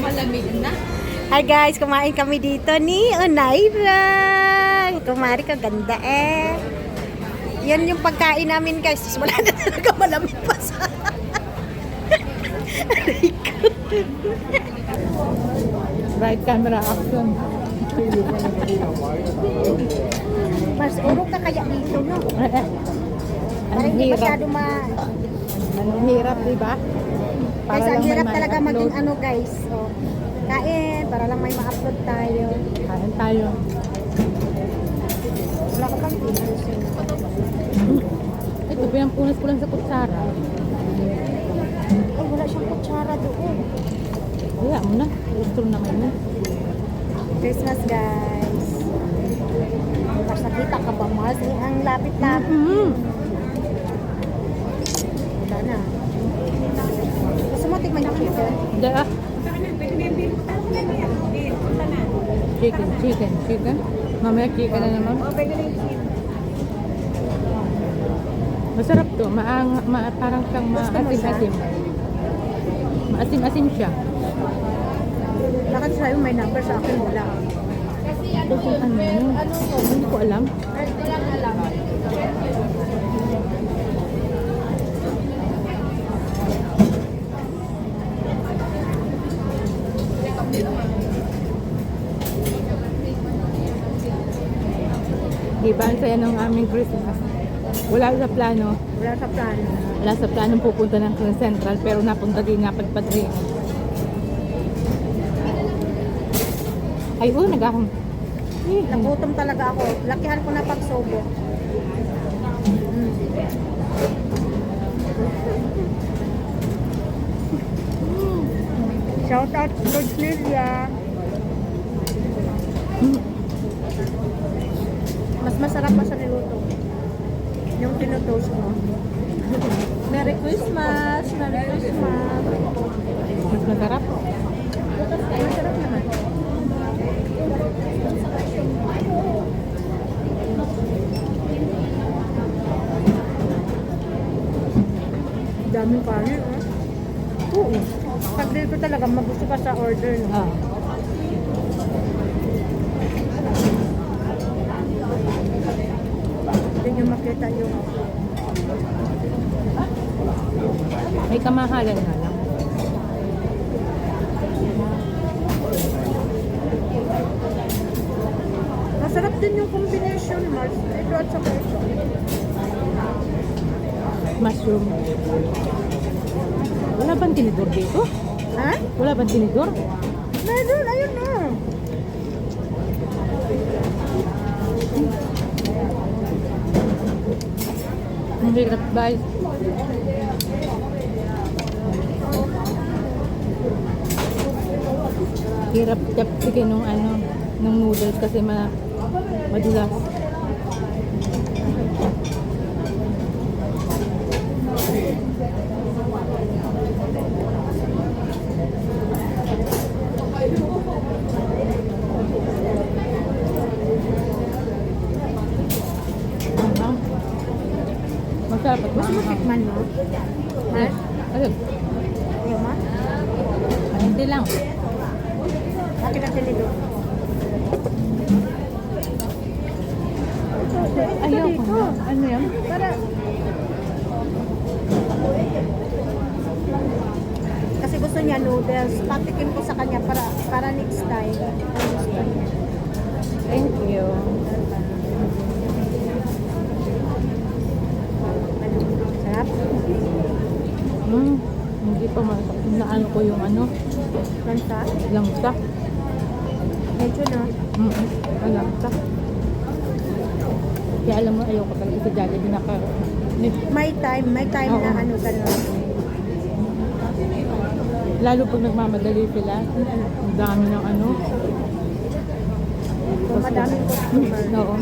Malamig na. Hi guys, kumain kami dito ni Onaira. Kumari ka ganda eh. Yan yung pagkain namin guys. Wala na talaga malamig pa sa. Right camera action. Mas urong ka kaya dito no. Para hindi masyado Ang hirap, di ba? Guys, ang lang hirap may talaga ma-upload. maging ano guys. So, kain para lang may ma-upload tayo. Kain tayo. Wala ka pang tinos. Ito, pinampunas ko lang sa kutsara. Oh, wala siyang kutsara doon. Kaya mo na. Gusto naman yun. Christmas guys. Mas nakita ka ba mas? Ang lapit-lapit. Wala na. Gusto mo tikman yung chicken? Hindi ah. Chicken. Mamaya chicken na naman. Masarap to. Parang siyang maasim-asim. Maasim-asim siya. Bakit sa'yo may number sa akin wala? Ito kung ano yun. Hindi ko alam. Diba, ang saya ng aming Christmas. Wala sa plano. Wala sa plano. Wala sa planong pupunta ng Central, pero napunta din nga pagpadring. Ay, nag-ahong. Nagutom talaga ako. Lakihan ko na pagsobo. Shout out to Lilia. Mas masarap pa sa niluto. Yung tinutoast mo. Merry Christmas! Merry Christmas! Mas masarap. Masarap naman. Daming kanin, Oo. Pag dito talaga, magusto ka sa order, no? Ah. Hindi nyo makita yung... May kamahalan nga lang. Masarap din yung combination, Mars. Ito at saka ito. Mushroom. Wala bang tinidor dito? Ha? Wala bang tinidor? Meron, ayun na. Ang hirap guys. Hirap tapsikin nung nung noodles kasi madulas. Masarap at Gusto mo tikman mo? Ha? Ayun. Ayaw mo? Hindi lang. Bakit ang tinidor? Ayaw ko na. Ano yan? Para... Kasi gusto niya noodles. Patikin ko sa kanya para next time. Thank you. Sarap. Hindi pa naano ko yung Lansa. langsa. Medyo na. Langsa. Kaya alam mo, ayaw ko talaga sa Jollibee May time Oo. na gano'n. lalo pag nagmamadali sila. Ang dami ng So, madaming customer. Oo.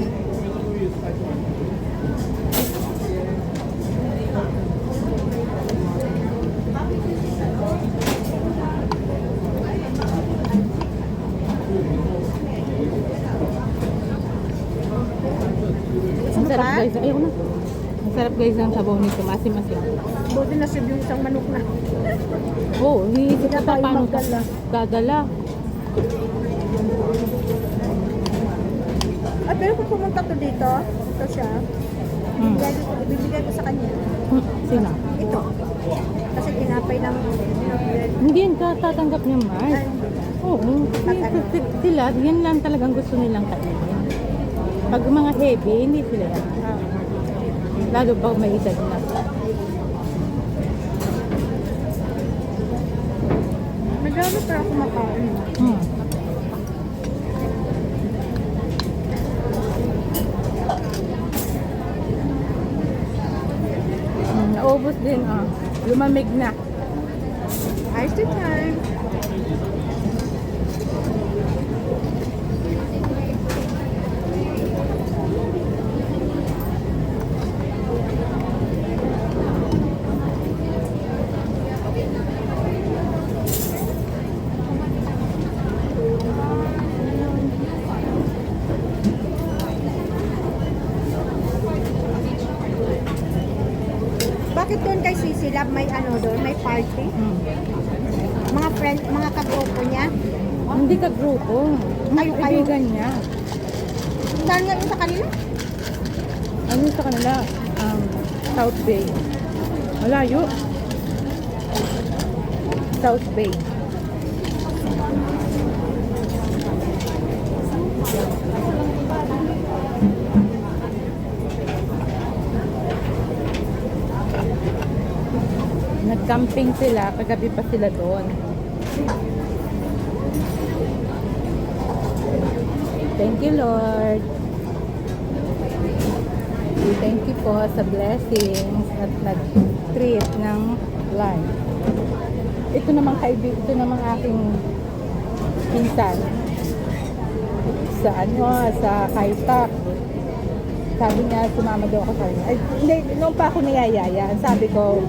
guys. Ayoko na. Masarap guys ang sabaw nito. Masim-masim. Buti na yung isang manok na. Oo, iniisip ko pa tayo paano magdala. dadala. At pero kung pumunta to dito, ito siya, ibibigay ko sa kanya. Sino? Ito. Kasi tinapay ng Hindi yan tatanggap niya, Mars. Oo. Sila, yan lang talagang gusto nilang kainin. Pag mga heavy, hindi sila yan. Lalo ba may edad na. Madami para ako makain. Naubos din, lumamig na. Ice to time. Bakit doon kay Sisilab may ano doon, may party? Mga friend, mga kagrupo niya? Hindi ka grupo. Kayo. Kaibigan niya. Saan nga yun sa kanila? Ano sa kanila? South Bay. Malayo. South Bay. Nag-camping sila, kagabi pa sila doon. Thank you, Lord. Thank you po sa blessings at nag-treat ng life. Ito namang ito namang aking pinsan sa Kaitak. Sabi niya, sumama daw ako sa kanya. Ay, hindi, noon pa ako niyayaya. Sabi ko,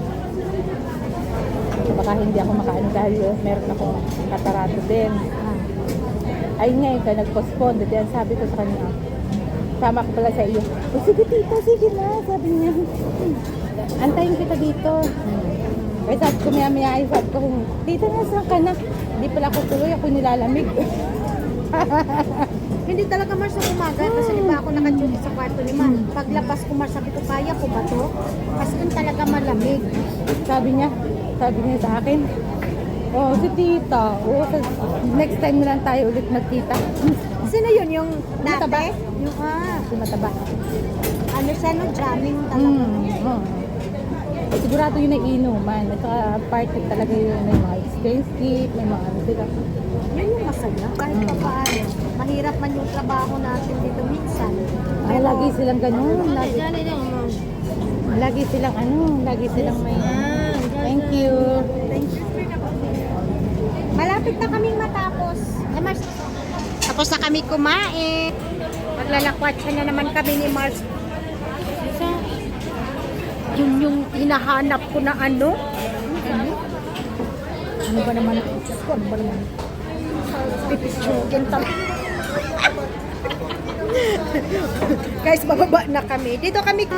baka hindi ako makaano dahil meron akong katarato din. Ay ngayon ka nag-postpone. Dati sabi ko sa kanya, sama ko pala sa iyo. O sige tita, sige na. Sabi niya, antayin kita dito. Kaya sabi ko maya sabi ko, tita nasaan ka na? Hindi pala ako tuloy, ako nilalamig. Hindi talaga Mars sa umaga kasi di ba ako naka-duty sa kwarto ni Mars. Paglabas ko Mars, sabi ko, kaya ko ba to? Kasi yun talaga malamig. Sabi niya sa akin, oh, si tita. Oh, next time na lang tayo ulit magkita. Sino yun? Yung Mataba? dati? Yung Si mataba. ano siya no? Jamming talaga. Oh. Sigurado yun ay inuman. At saka party talaga yun. May mga experience gift, may mga ano sila. Yun yung masaya. Kahit pa paano. Mahirap man yung trabaho natin dito minsan. Ay, lagi silang ganun. Lagi silang may... Thank you. Thank you. Malapit na kaming matapos. Mars, tapos na kami kumain. Maglalakwatsa na naman kami ni Mars. Yun yung hinahanap ko na ano. Ano ba naman? Diyos ko, ano ba naman? Pipitsugin talaga. Guys, bababa na kami. Dito kami.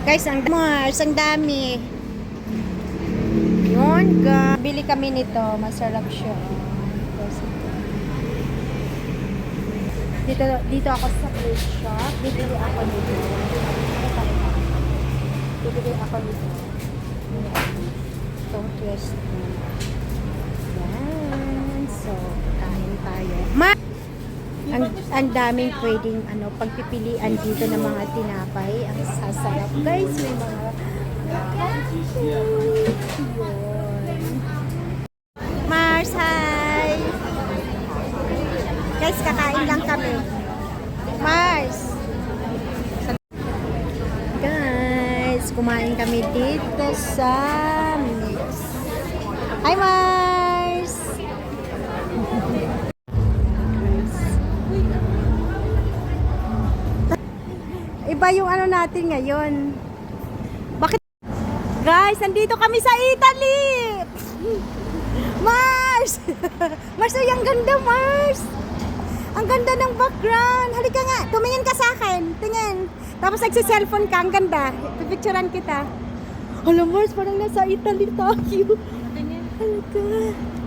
Guys, ang Mars, ang dami. Yun, bili kami nito. Masarap siya. Dito ako sa place shop. Bibili ako nito. Bibili ako nito. Itong twist. Yan. So, kain tayo. Ang daming pwedeng pagpipilian dito ng mga tinapay. Ang sasarap. Guys, may mga yun. Mars, hi! Guys, kakain lang kami. Mars! Guys, kumain kami dito sa Mix. Hi, Mars! Iba yung ano natin ngayon. Bakit? Guys, nandito kami sa Italy! Mars! Mars, ay ang ganda, Mars! Ang ganda ng background. Halika nga, tumingin ka sa akin. Tingin. Tapos nagsi-cellphone ka, ang ganda. Pipicturean kita. Alam, Mars, parang nasa Italy tayo. Halika.